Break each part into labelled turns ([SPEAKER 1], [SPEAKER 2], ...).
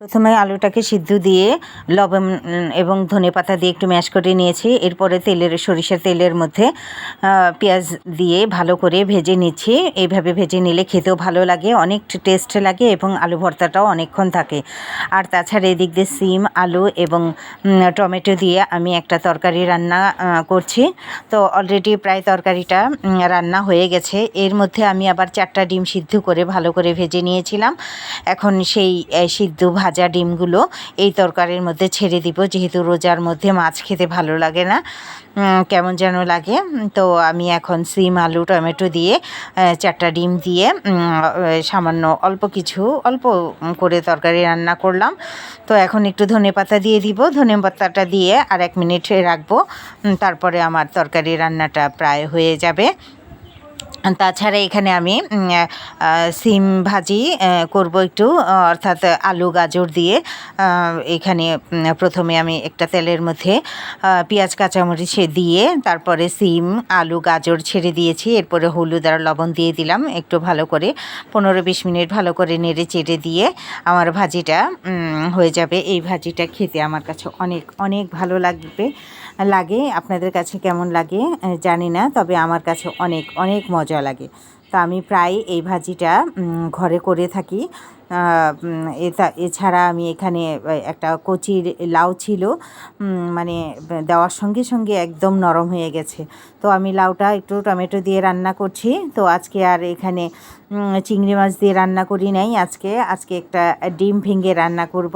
[SPEAKER 1] প্রথমে আলুটাকে সিদ্ধ দিয়ে লবণ এবং ধনেপাতা দিয়ে একটু ম্যাশ করে নিয়েছি। এরপরে সরিষার তেলের মধ্যে পেঁয়াজ দিয়ে ভালো করে ভেজে নিচ্ছি। এইভাবে ভেজে নিলে খেতেও ভালো লাগে, অনেক টেস্ট লাগে এবং আলু ভর্তাটাও অনেকক্ষণ থাকে। আর তাছাড়া এদিক দিয়ে সিম, আলু এবং টমেটো দিয়ে আমি একটা তরকারি রান্না করছি। তো অলরেডি প্রায় তরকারিটা রান্না হয়ে গেছে। এর মধ্যে আমি আবার 4টা ডিম সিদ্ধ করে ভালো করে ভেজে নিয়েছিলাম। এখন সেই সিদ্ধ ভাজা ডিমগুলো এই তরকারির মধ্যে ছেড়ে দিব, যেহেতু রোজার মধ্যে মাছ খেতে ভালো লাগে না, কেমন যেন লাগে। তো আমি এখন সিম, আলু, টমেটো দিয়ে 4টা ডিম দিয়ে সামান্য অল্প করে তরকারি রান্না করলাম। তো এখন একটু ধনেপাতা দিয়ে দিব। ধনেপাতাটা দিয়ে আর 1 মিনিট রাখবো, তারপরে আমার তরকারি রান্নাটা প্রায় হয়ে যাবে। তাছাড়া এখানে আমি সিম ভাজি করব একটু, অর্থাৎ আলু গাজর দিয়ে। এখানে প্রথমে আমি একটা তেলের মধ্যে পেঁয়াজ কাঁচামরিচ দিয়ে তারপরে সিম, আলু, গাজর ছেড়ে দিয়েছি। এরপরে হলুদ আর লবণ দিয়ে দিলাম। একটু ভালো করে 15-20 মিনিট ভালো করে নেড়ে চেড়ে দিয়ে আমার ভাজিটা হয়ে যাবে। এই ভাজিটা খেতে আমার কাছে অনেক অনেক ভালো লাগে। আপনাদের কাছে কেমন লাগে জানি না, তবে আমার কাছে অনেক অনেক মজা লাগে। তো আমি প্রায় এই ভাজিটা ঘরে করে থাকি। এছাড়া আমি এখানে একটা কচির লাউ ছিল, মানে দেওয়ার সঙ্গে সঙ্গে একদম নরম হয়ে গেছে। তো আমি লাউটা একটু টমেটো দিয়ে রান্না করছি। তো আজকে আর এখানে চিংড়ি মাছ দিয়ে রান্না করি নাই। আজকে একটা ডিম ভেঙে রান্না করব।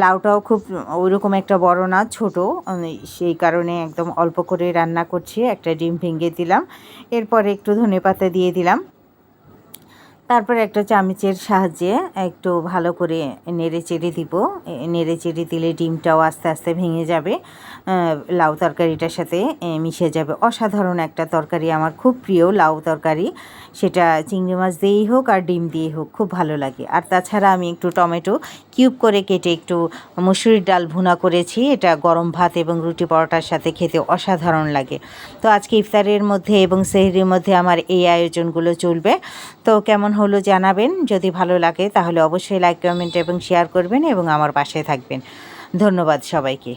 [SPEAKER 1] লাউটাও খুব ওইরকম একটা বড় না, ছোট, সেই কারণে একদম অল্প করে রান্না করছি। একটা ডিম ভেঙে দিলাম, এরপরে একটু ধনেপাতা দিয়ে দিলাম। তারপরে একটা চামচের সাহায্যে একটু ভালো করে নেড়ে চেড়ে দিব। নেড়ে চেড়ে দিলে ডিমটাও আস্তে আস্তে ভেঙে যাবে, লাউ তরকারিটার সাথে মিশে যাবে। অসাধারণ একটা তরকারি, আমার খুব প্রিয় লাউ তরকারি। সেটা চিংড়ি মাছ দিয়েই হোক আর ডিম দিয়েই হোক, খুব ভালো লাগে। আর তাছাড়া আমি একটু টমেটো কিউব করে কেটে একটু মসুরির ডাল ভুনা করেছি। এটা গরম ভাত এবং রুটি পরোটার সাথে খেতে অসাধারণ লাগে। তো আজকে ইফতারের মধ্যে এবং সেহরির মধ্যে আমার এই আয়োজনগুলো চলবে। তো কেমন হলো জানাবেন। যদি ভালো লাগে তাহলে অবশ্যই লাইক, কমেন্ট এবং শেয়ার করবেন এবং আমার পাশে থাকবেন। ধন্যবাদ সবাইকে।